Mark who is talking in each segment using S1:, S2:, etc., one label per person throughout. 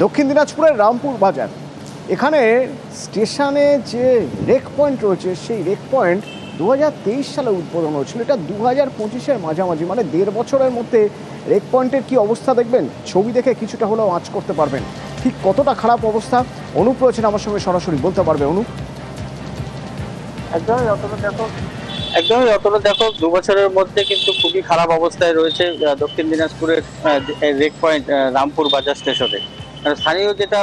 S1: দক্ষিণ দিনাজপুরের রামপুর বাজার, এখানে স্টেশনে যে রেক পয়েন্ট রয়েছে সেই রেক পয়েন্ট 2023 সালে উদ্বোধন হয়েছিল। এটা 2025-এর মাঝামাঝি, মানে 1.5 বছরের মধ্যে রেক পয়েন্টের কি অবস্থা দেখবেন, ছবি দেখে কিছুটা হলেও আঁচ করতে পারবেন ঠিক কতটা খারাপ অবস্থা। অনুপ রয়েছেন আমার সঙ্গে, সরাসরি বলতে পারবে। অনুপ,
S2: একদমই যতটা দেখো 2 বছরের মধ্যে কিন্তু খুবই খারাপ অবস্থায় রয়েছে দক্ষিণ দিনাজপুরের রেক পয়েন্ট রামপুর বাজার স্টেশনে। স্থানীয় যেটা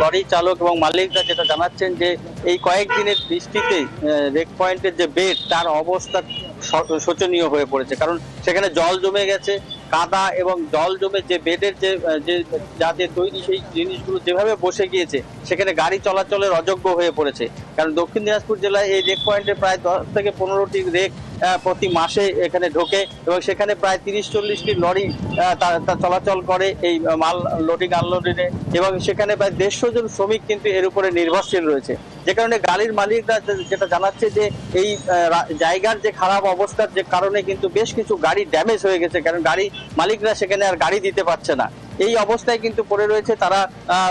S2: লরি চালক এবং মালিকরা যেটা জানাচ্ছেন যে এই কয়েকদিনের বৃষ্টিতে রেক পয়েন্টের যে বেড তার অবস্থা শোচনীয় হয়ে পড়েছে, কারণ সেখানে জল জমে গেছে, কাদা এবং জল জমে যে বেডের যে যাতে তৈরি সেই জিনিসগুলো যেভাবে বসে গিয়েছে সেখানে গাড়ি চলাচলের অযোগ্য হয়ে পড়েছে। কারণ দক্ষিণ দিনাজপুর জেলায় এই রেক পয়েন্টে প্রায় 10 থেকে 15টি রেক প্রতি মাসে এখানে ঢোকে এবং সেখানে প্রায় 30-40টি লরি তা চলাচল করে এই মাল লোডিং আনলোডিংয়ে, এবং সেখানে প্রায় 150 জন শ্রমিক কিন্তু এর উপরে নির্ভরশীল রয়েছে। যে কারণে গাড়ির মালিকরা যেটা জানাচ্ছে যে এই জায়গার যে খারাপ অবস্থার যে কারণে কিন্তু বেশ কিছু গাড়ি ড্যামেজ হয়ে গেছে, কারণ গাড়ি মালিকরা সেখানে আর গাড়ি দিতে পারছে না। এই অবস্থায় কিন্তু পড়ে রয়েছে। তারা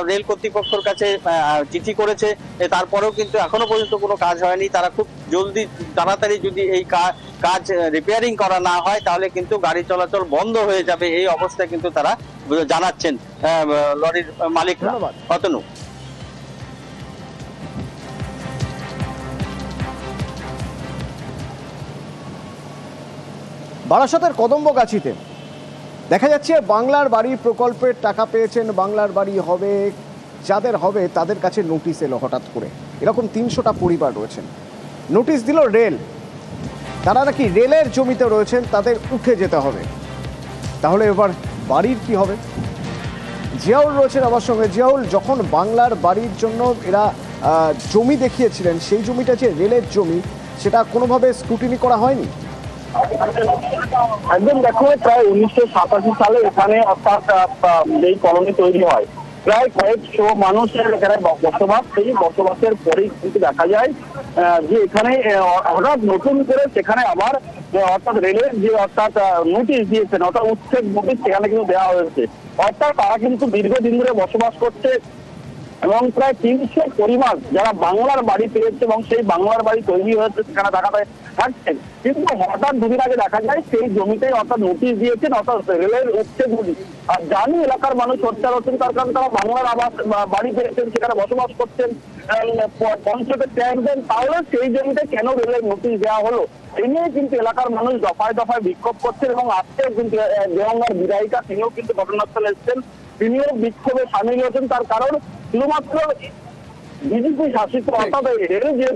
S2: রেল কর্তৃপক্ষের কাছে চিঠি করেছে, তারপরেও কিন্তু এখনো পর্যন্ত কোনো কাজ হয়নি। তারা খুব জলদি তাড়াতাড়ি যদি এই কাজ রিপেয়ারিং করা না হয় তাহলে কিন্তু গাড়ি চলাচল বন্ধ হয়ে যাবে, এই অবস্থায় কিন্তু তারা জানাচ্ছেন লরির মালিকরা। অতনু,
S1: বারাসাতের কদম্বগাছিতে দেখা যাচ্ছে বাংলার বাড়ি প্রকল্পের টাকা পেয়েছেন, বাংলার বাড়ি হবে, যাদের হবে তাদের কাছে নোটিশ এলো হঠাৎ করে। এরকম 300টা পরিবার রয়েছেন। নোটিশ দিল রেল, তারা নাকি রেলের জমিতে রয়েছেন, তাদের উঠে যেতে হবে। তাহলে এবার বাড়ির কি হবে? জিয়াউল রয়েছেন আমার সঙ্গে। জিয়াউল, যখন বাংলার বাড়ির জন্য এরা জমি দেখিয়েছিলেন, সেই জমিটা যে রেলের জমি সেটা কোনোভাবে স্ক্রুটিনি করা হয়নি?
S3: একদম দেখো, প্রায় 1987 সালে এখানে অর্থাৎ এই কলোনি তৈরি হয়, প্রায় কয়েকশো মানুষের এখানে বসবাস। সেই বসবাসের পরেই কিন্তু দেখা যায় যে এখানে হঠাৎ নতুন করে সেখানে আবার অর্থাৎ রেলের যে নোটিশ দিয়েছেন, অর্থাৎ উচ্ছেদ নোটিশ সেখানে কিন্তু দেওয়া হয়েছে। অর্থাৎ তারা কিন্তু দীর্ঘদিন ধরে বসবাস করছে এবং প্রায় 300 পরিবার যারা বাংলার বাড়ি পেয়েছে এবং সেই বাংলার বাড়ি তৈরি হয়েছে সেখানে থাকছেন। কিন্তু হঠাৎ দুদিন আগে দেখা যায় সেই জমিতে অর্থাৎ নোটিশ দিয়েছেন, অর্থাৎ রেলের উচ্ছেদ নোটিশ। আর জানি এলাকার মানুষ সোচ্চার হচ্ছেন, তার কারণ তারা বাংলার আবাস বাড়ি পেয়েছেন, সেখানে বসবাস করছেন, পঞ্চায়েতের ট্যাক্স দেন, তাহলে সেই জমিতে কেন রেলের নোটিশ দেওয়া হলো এই নিয়ে কিন্তু এলাকার মানুষ দফায় দফায় বিক্ষোভ করছেন। এবং আজকেও কিন্তু দেওয়াঙ্গার বিধায়িকা তিনিও কিন্তু ঘটনাস্থলে এসেছেন, তিনিও বিক্ষোভে সামিল হয়েছেন। তার কারণ শুধুমাত্র বিজেপি শাসিত অর্থাৎ রেল যে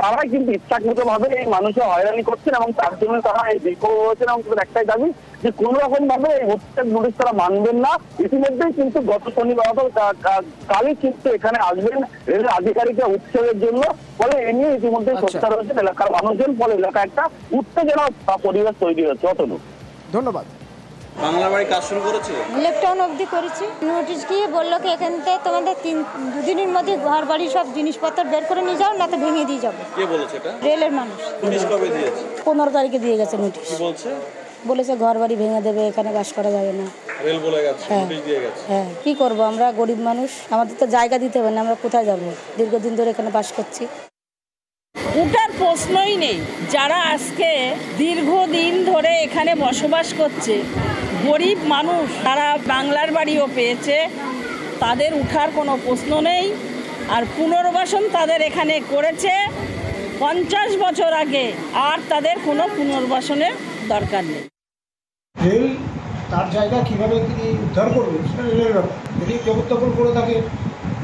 S3: তারাই কিন্তু ইচ্ছাকৃত ভাবে এই মানুষের হয়রানি করছেন এবং তার জন্য তারা এই বিক্ষোভ হয়েছেন। এবং একটাই দাবি যে কোন রকম ভাবে এই উচ্ছেদ নোটিশ তারা মানবেন না। ইতিমধ্যেই কিন্তু গত শনিবার কালই কিন্তু এখানে আসবেন রেলের আধিকারিকরা উচ্ছেদের জন্য। ফলে এ নিয়ে ইতিমধ্যেই সোচ্চার রয়েছেন এলাকার মানুষজন। ফলে এলাকায় একটা উত্তেজনা পরিবেশ তৈরি হচ্ছে। অতনু,
S1: ধন্যবাদ।
S4: বাংলার বাড়ি কাজ শুরু করেছে,
S5: লেফটাউন অবধি করেছি। নোটিশ দিয়ে বললো কি এখান থেকে তোমাদের 2 দিনের মধ্যে ঘর বাড়ি সব জিনিসপত্র বের করে নিয়ে যাও, না তো ভেঙে দিয়ে যাবো।
S4: কে বলেছে এটা?
S5: রেলের মানুষ।
S4: নোটিশ কবে দিয়েছে?
S5: 15 তারিখে দিয়ে গেছে নোটিশ।
S4: কি বলছে?
S5: বলেছে ঘর বাড়ি ভেঙে দেবে, এখানে বাস করা যাবে না।
S4: রেল বলে গেছে, নোটিশ দিয়ে গেছে।
S5: হ্যাঁ, কি করবো, আমরা গরিব মানুষ, আমাদের তো জায়গা দিতে হবে না, আমরা কোথায় যাবো? দীর্ঘদিন ধরে এখানে বাস করছি।
S6: ওটার প্রশ্নই নেই। যারা আজকে দীর্ঘদিন ধরে এখানে বসবাস করছে, গরিব মানুষ, তারা বাংলার বাড়িও পেয়েছে, তাদের উঠার কোনো প্রশ্ন নেই। আর পুনর্বাসন তাদের এখানে করেছে 50 বছর আগে, আর তাদের কোনো পুনর্বাসনের দরকার নেই।
S7: রেল তার জায়গা কীভাবে তিনি উদ্ধার করবে সেটা রেলের ব্যাপার। যদি জবরদখল করে থাকে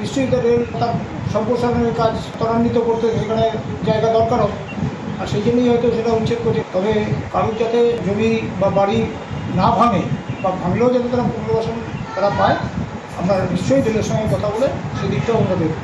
S7: নিশ্চয়ই তার রেল তার সম্প্রসারণের কাজ ত্বরান্বিত করতে সেখানে জায়গা দরকার হবে, আর সেই জন্যই হয়তো সেটা উচ্ছেদ করছে। তবে কারোর যাতে জমি বা বাড়ি না ভাঙে বা ভাঙলেও যাতে তারা পুনর্বাসন তারা পায়, আমরা নিশ্চয়ই রেলের সঙ্গে কথা বলে সেদিকটাও আমরা দেখব।